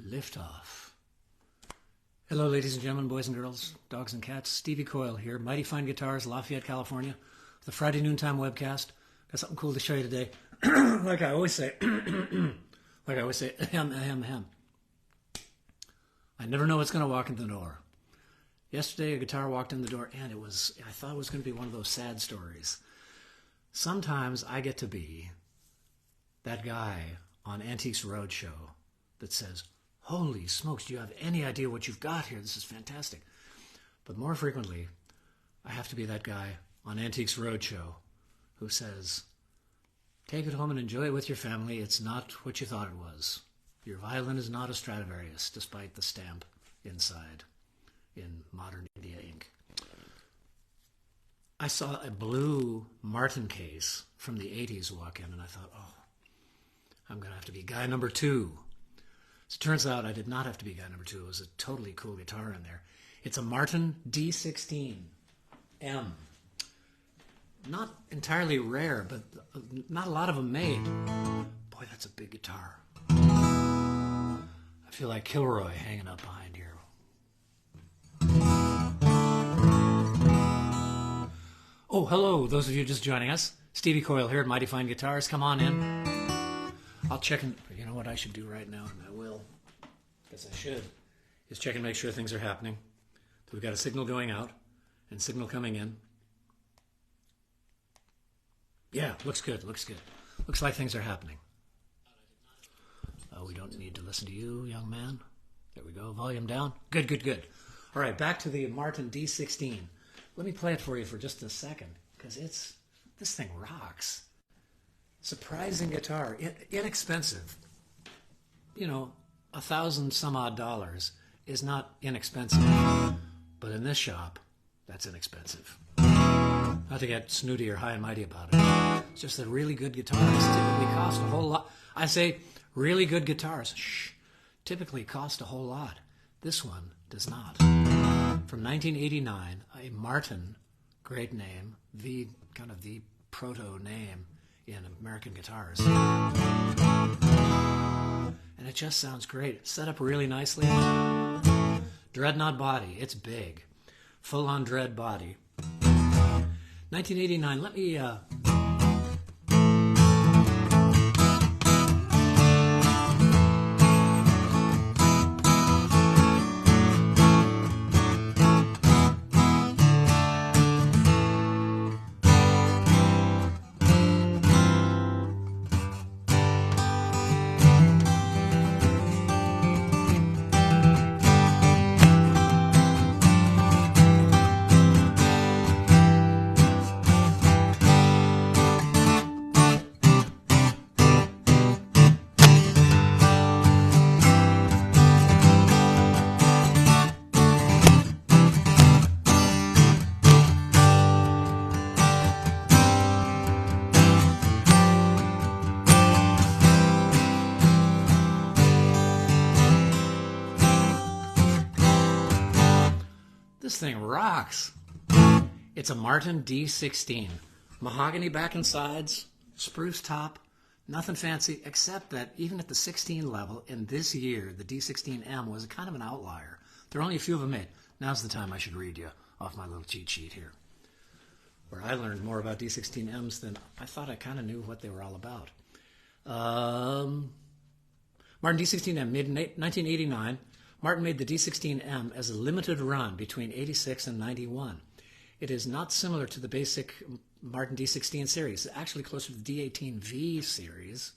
Liftoff. Hello, ladies and gentlemen, boys and girls, dogs and cats. Stevie Coyle here, Mighty Fine Guitars, Lafayette, California. The Friday noontime webcast. Got something cool to show you today. like I always say, ahem. I never know what's going to walk in the door. Yesterday, a guitar walked in the door, and I thought it was going to be one of those sad stories. Sometimes I get to be that guy on Antiques Roadshow that says, "Holy smokes, do you have any idea what you've got here? This is fantastic." But more frequently, I have to be that guy on Antiques Roadshow who says, "Take it home and enjoy it with your family. It's not what you thought it was. Your violin is not a Stradivarius, despite the stamp inside in Modern India ink." I saw a blue Martin case from the 80s walk in, and I thought, oh, I'm going to have to be guy number 2. So it turns out I did not have to be guy number 2. It was a totally cool guitar in there. It's a Martin D-16M. Not entirely rare, but not a lot of them made. Boy, that's a big guitar. I feel like Kilroy hanging up behind here. Oh, hello, those of you just joining us. Stevie Coyle here at Mighty Fine Guitars. Come on in. I'll check in. You know what I should do right now, and I will, because I should, is check and make sure things are happening. So we've got a signal going out and signal coming in. Yeah, looks good, looks good. Looks like things are happening. Oh, we don't need to listen to you, young man. There we go, volume down. Good, good, good. All right, back to the Martin D16. Let me play it for you for just a second, because this thing rocks. Surprising guitar, inexpensive. You know, $1,000 some odd is not inexpensive, but in this shop, that's inexpensive. Not to get snooty or high and mighty about it. It's just that really good guitars typically cost a whole lot. I say really good guitars, typically cost a whole lot. This one does not. From 1989, a Martin, great name, the proto name in American guitars. And it just sounds great. It's set up really nicely. Dreadnought body, it's big. Full-on dread body. 1989, let me... This thing rocks. It's a Martin D16. Mahogany back and sides, spruce top, nothing fancy, except that even at the 16 level, in this year, the D16M was kind of an outlier. There are only a few of them made. Now's the time I should read you off my little cheat sheet here, where I learned more about D16Ms than I thought I kind of knew what they were all about. Martin D16M, made in 1989. Martin made the D16M as a limited run between 86 and 91. It is not similar to the basic Martin D16 series. It's actually closer to the D18V series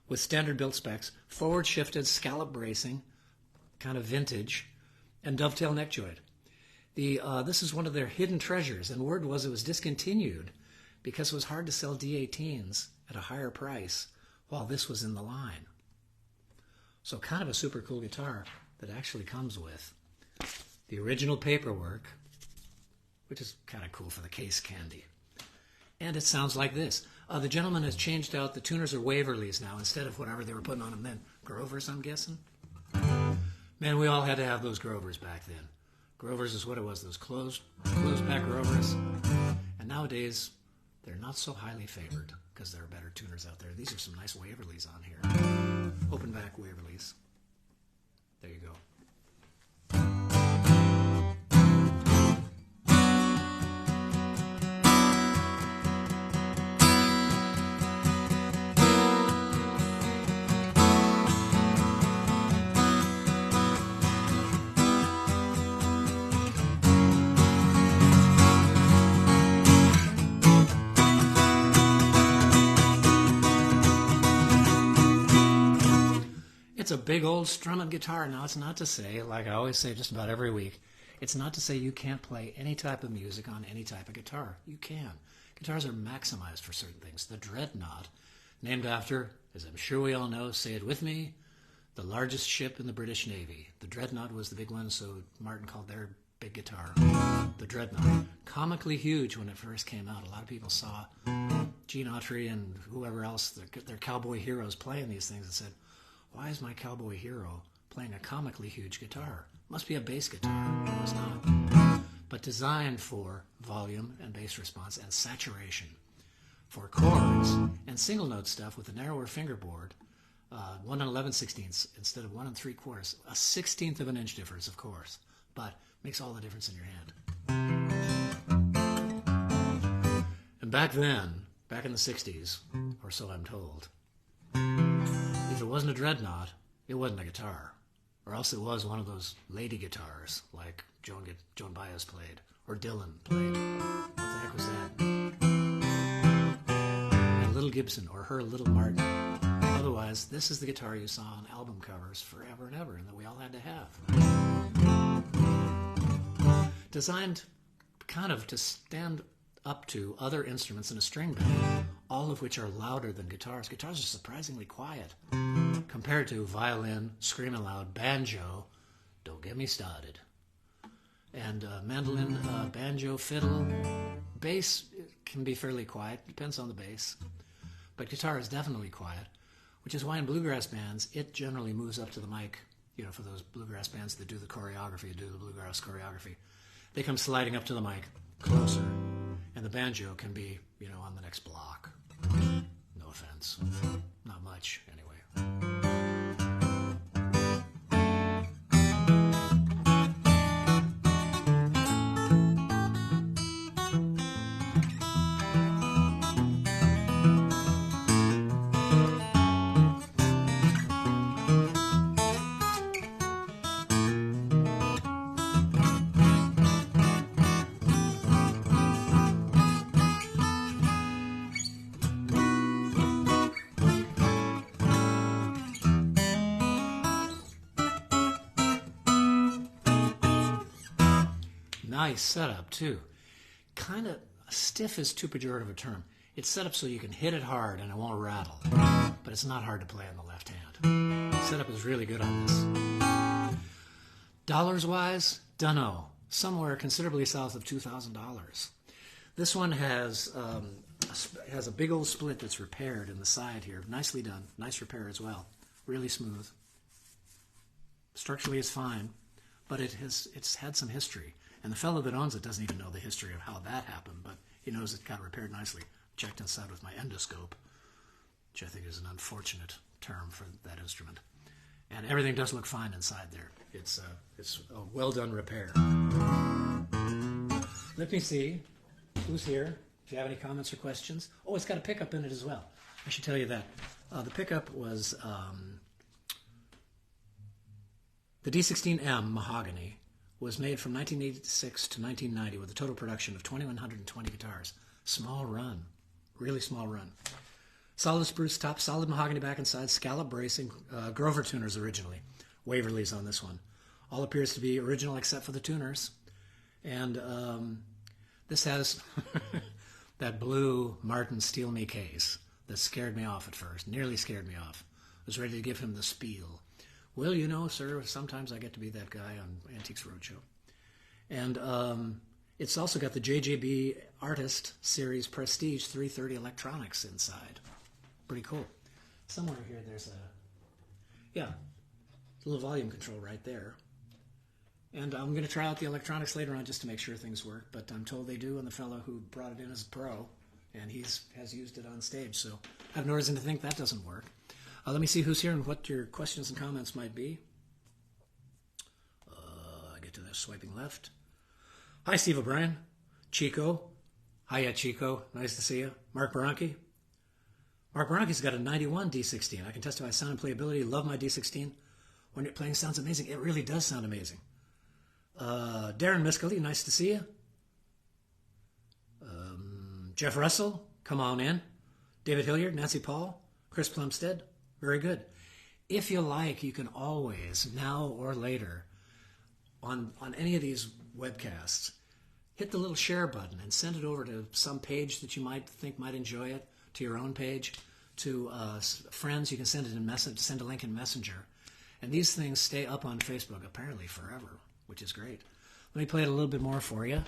with standard built specs, forward shifted scallop bracing, kind of vintage, and dovetail neck joint. This is one of their hidden treasures, and word was it was discontinued because it was hard to sell D18s at a higher price while this was in the line. So kind of a super cool guitar that actually comes with the original paperwork, which is kind of cool for the case candy. And it sounds like this. The gentleman has changed out, the tuners are Waverleys now instead of whatever they were putting on them then. Grovers, I'm guessing? Man, we all had to have those Grovers back then. Grovers is what it was, those closed back Grovers. And nowadays, they're not so highly favored because there are better tuners out there. These are some nice Waverleys on here. Open back Waverleys. It's a big old strumming guitar. Now, it's not to say, like I always say just about every week, it's not to say you can't play any type of music on any type of guitar. You can. Guitars are maximized for certain things. The Dreadnought, named after, as I'm sure we all know, say it with me, the largest ship in the British Navy. The Dreadnought was the big one, so Martin called their big guitar the Dreadnought. Comically huge when it first came out. A lot of people saw Gene Autry and whoever else, their cowboy heroes, playing these things and said, why is my cowboy hero playing a comically huge guitar? Must be a bass guitar. It was not. But designed for volume and bass response and saturation. For chords and single note stuff with a narrower fingerboard, 1 11/16 instead of 1 3/4, a 1/16 of an inch difference, of course, but makes all the difference in your hand. And back then, back in the 60s, or so I'm told, if it wasn't a Dreadnought, it wasn't a guitar. Or else it was one of those lady guitars, like Joan Baez played, or Dylan played. What the heck was that? A Little Gibson, or her Little Martin. Otherwise, this is the guitar you saw on album covers forever and ever, and that we all had to have. Designed kind of to stand up to other instruments in a string band, all of which are louder than guitars. Guitars are surprisingly quiet compared to violin, screaming loud, banjo, don't get me started, and mandolin, banjo, fiddle. Bass can be fairly quiet, depends on the bass, but guitar is definitely quiet, which is why in bluegrass bands it generally moves up to the mic. You know, for those bluegrass bands that do the choreography, do the bluegrass choreography, they come sliding up to the mic closer, and the banjo can be, you know, on the next block. No offense. Not much, anyway. Nice setup, too. Kind of stiff is too pejorative a term. It's set up so you can hit it hard and it won't rattle. But it's not hard to play on the left hand. Setup is really good on this. Dollars-wise, dunno. Somewhere considerably south of $2,000. This one has a big old split that's repaired in the side here. Nicely done. Nice repair as well. Really smooth. Structurally it's fine, but it's had some history. And the fellow that owns it doesn't even know the history of how that happened, but he knows it got repaired nicely. Checked inside with my endoscope, which I think is an unfortunate term for that instrument. And everything does look fine inside there. It's a well-done repair. Let me see who's here. If you have any comments or questions. Oh, it's got a pickup in it as well. I should tell you that. The pickup was the D-16M mahogany. Was made from 1986 to 1990 with a total production of 2,120 guitars. Small run. Really small run. Solid spruce top, solid mahogany back and side, scallop bracing, Grover tuners originally. Waverly's on this one. All appears to be original except for the tuners. And this has that blue Martin Steel Me case that scared me off at first. Nearly scared me off. I was ready to give him the spiel. Well, you know, sir, sometimes I get to be that guy on Antiques Roadshow. And it's also got the JJB Artist Series Prestige 330 electronics inside. Pretty cool. Somewhere here there's a little volume control right there. And I'm going to try out the electronics later on just to make sure things work, but I'm told they do, and the fellow who brought it in is a pro, and has used it on stage, so I have no reason to think that doesn't work. Let me see who's here and what your questions and comments might be. I get to this, swiping left. Hi, Steve O'Brien. Chico. Hiya, Chico. Nice to see you. Mark Baranki. Mark Baranki's got a 91 D16. I can testify sound and playability. Love my D16. When you're playing, sounds amazing. It really does sound amazing. Darren Miscali, nice to see you. Jeff Russell, come on in. David Hilliard, Nancy Paul, Chris Plumstead. Very good. if you like, you can always, now or later, on any of these webcasts, hit the little share button and send it over to some page that you might think might enjoy it, to your own page, to friends. You can send it in send a link in Messenger. And these things stay up on Facebook apparently forever, which is great. Let me play it a little bit more for you.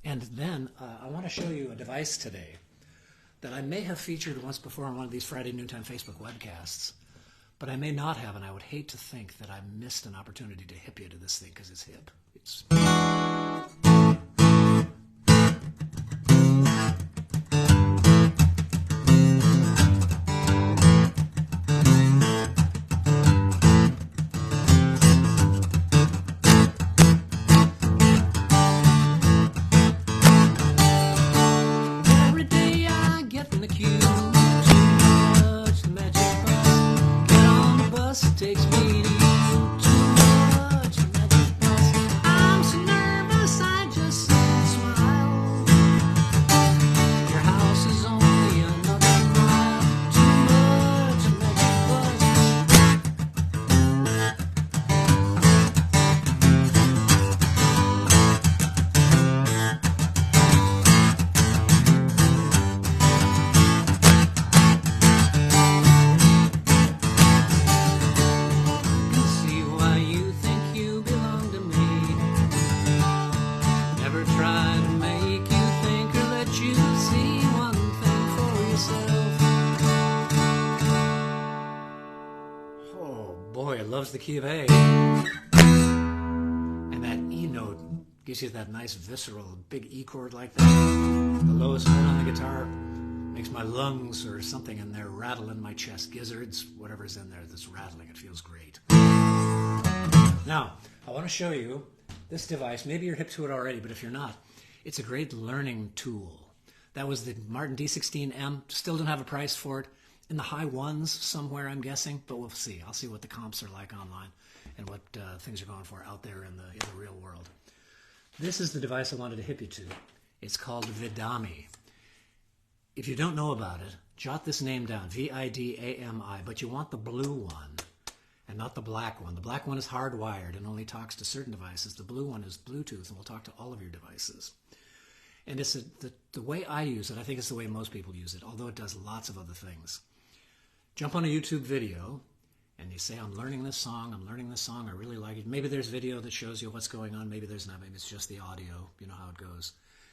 And then I want to show you a device today that I may have featured once before on one of these Friday noontime Facebook webcasts, but I may not have, and I would hate to think that I missed an opportunity to hip you to this thing because it's hip. It's... takes me to you, too much magic bus. I'm so nervous I just sit and smile. Your house is only another mile. Too much magic bus. Boy, it loves the key of A. And that E note gives you that nice visceral big E chord like that. The lowest note on the guitar makes my lungs or something in there rattle in my chest. Gizzards, whatever's in there that's rattling. It feels great. Now, I want to show you this device. Maybe you're hip to it already, but if you're not, it's a great learning tool. That was the Martin D-16M. Still don't have a price for it. In the high ones somewhere, I'm guessing, but we'll see. I'll see what the comps are like online and what things are going for out there in the real world. This is the device I wanted to hip you to. It's called Vidami. If you don't know about it, jot this name down, V-I-D-A-M-I, but you want the blue one and not the black one. The black one is hardwired and only talks to certain devices. The blue one is Bluetooth and will talk to all of your devices. And it's the way I use it, I think it's the way most people use it, although it does lots of other things. Jump on a YouTube video and you say, I'm learning this song, I really like it. Maybe there's video that shows you what's going on, maybe there's not, maybe it's just the audio, you know how it goes.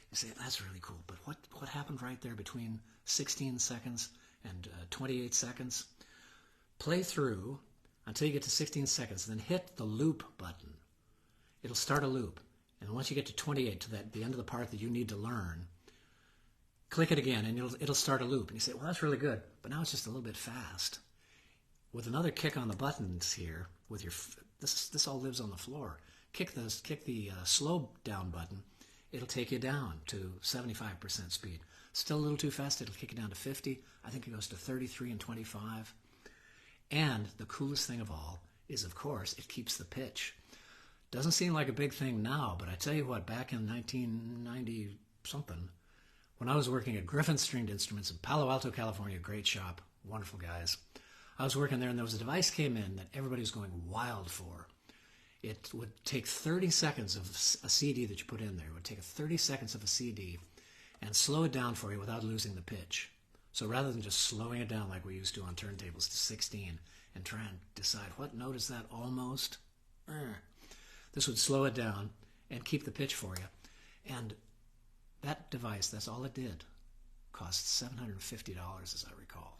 You say, that's really cool, but what happened right there between 16 seconds and 28 seconds? Play through until you get to 16 seconds, then hit the loop button. It'll start a loop, and once you get to 28, to the end of the part that you need to learn, click it again, and it'll start a loop. And you say, well, that's really good, but now it's just a little bit fast. With another kick on the buttons here, with your this all lives on the floor. Kick the slow down button. It'll take you down to 75% speed. Still a little too fast. It'll kick it down to 50. I think it goes to 33 and 25. And the coolest thing of all is, of course, it keeps the pitch. Doesn't seem like a big thing now, but I tell you what, back in 1990-something, when I was working at Griffin Stringed Instruments in Palo Alto, California, great shop, wonderful guys. I was working there, and there was a device came in that everybody was going wild for. It would take 30 seconds of a CD that you put in there. It would take 30 seconds of a CD and slow it down for you without losing the pitch. So rather than just slowing it down like we used to on turntables to 16 and try and decide what note is that almost, this would slow it down and keep the pitch for you. And that device, that's all it did, cost $750 as I recall.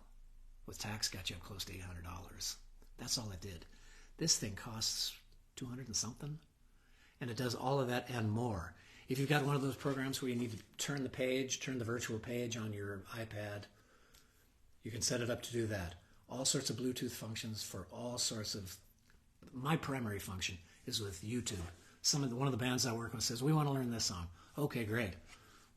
With tax, got you up close to $800. That's all it did. This thing costs 200 and something, and it does all of that and more. If you've got one of those programs where you need to turn the virtual page on your iPad, you can set it up to do that. All sorts of Bluetooth functions for all sorts of... My primary function is with YouTube. One of the bands I work with says, we want to learn this song. Okay, great.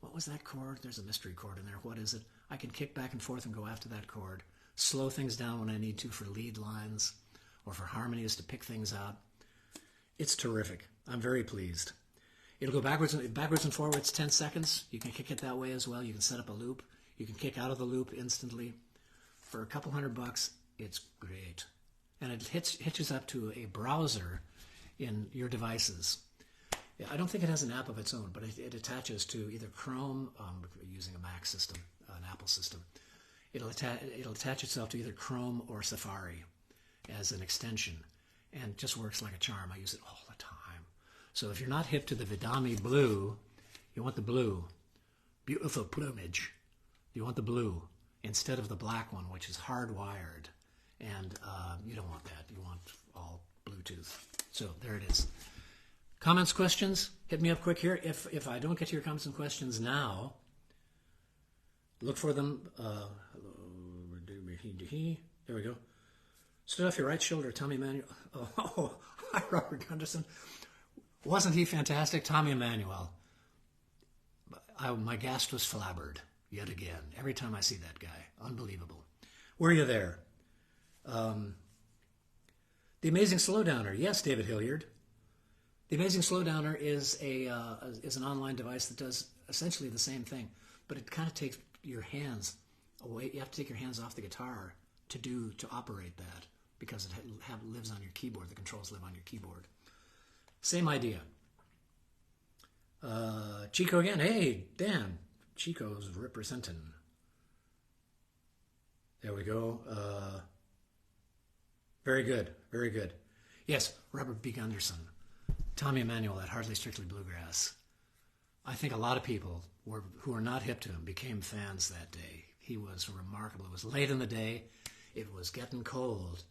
What was that chord? There's a mystery chord in there. What is it? I can kick back and forth and go after that chord. Slow things down when I need to for lead lines or for harmonies to pick things out. It's terrific. I'm very pleased. It'll go backwards and forwards 10 seconds. You can kick it that way as well. You can set up a loop. You can kick out of the loop instantly. For a couple $100, it's great. and it hitches up to a browser in your devices. I don't think it has an app of its own, but it attaches to either Chrome, using a Mac system, an Apple system. It'll attach itself to either Chrome or Safari as an extension, and just works like a charm. I use it all the time. So if you're not hip to the Vidami blue, you want the blue. Beautiful plumage. You want the blue instead of the black one, which is hardwired. And you don't want that. You want all Bluetooth. So there it is. Comments, questions? Hit me up quick here. If I don't get to your comments and questions now, look for them. There we go. Stood off your right shoulder, Tommy Emmanuel. Oh, hi, Robert Gunderson. Wasn't he fantastic? Tommy Emmanuel. My gas was flabbered yet again. Every time I see that guy. Unbelievable. Were you there? The Amazing Slowdowner. Yes, David Hilliard. The Amazing Slowdowner is an online device that does essentially the same thing, but it kind of takes your hands away. You have to take your hands off the guitar to operate that, because it lives on your keyboard. The controls live on your keyboard. Same idea. Chico again. Hey, Dan. Chico's representing. There we go. Very good. Very good. Yes, Robert B. Gunderson. Tommy Emmanuel at Hardly Strictly Bluegrass. I think a lot of people who were not hip to him became fans that day. He was remarkable. It was late in the day. It was getting cold.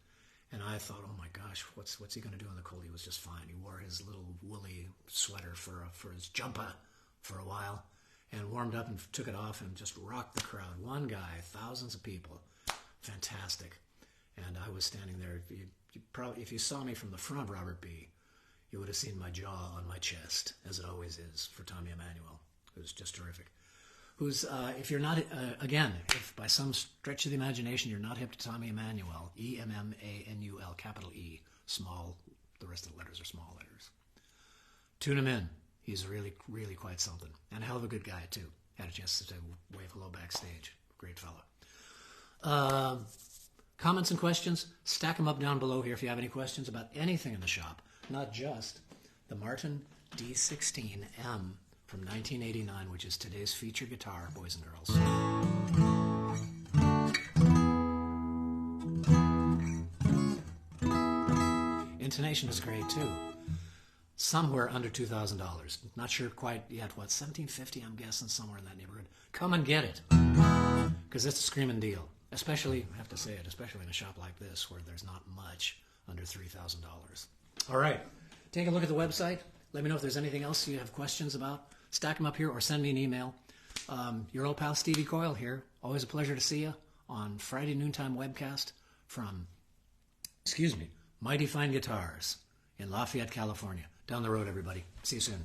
And I thought, oh my gosh, what's he going to do in the cold? He was just fine. He wore his little woolly sweater for his jumper for a while, and warmed up and took it off and just rocked the crowd. One guy, thousands of people. Fantastic. And I was standing there. If you saw me from the front, Robert B., you would have seen my jaw on my chest, as it always is for Tommy Emmanuel. It was just terrific. If you're not, again, if by some stretch of the imagination you're not hip to Tommy Emmanuel, E-M-M-A-N-U-L, capital E, small, the rest of the letters are small letters. Tune him in. He's really, really quite something. And a hell of a good guy, too. Had a chance to wave hello backstage. Great fellow. Comments and questions, stack them up down below here if you have any questions about anything in the shop, not just the Martin D-16M from 1989, which is today's feature guitar, boys and girls. Intonation is great too. Somewhere under $2,000. Not sure quite yet what, $1,750 I'm guessing, somewhere in that neighborhood. Come and get it, because it's a screaming deal. Especially, I have to say it, especially in a shop like this where there's not much under $3,000. All right, take a look at the website. Let me know if there's anything else you have questions about. Stack them up here or send me an email. Your old pal Stevie Coyle here. Always a pleasure to see you on Friday Noontime Webcast from, Mighty Fine Guitars in Lafayette, California. Down the road, everybody. See you soon.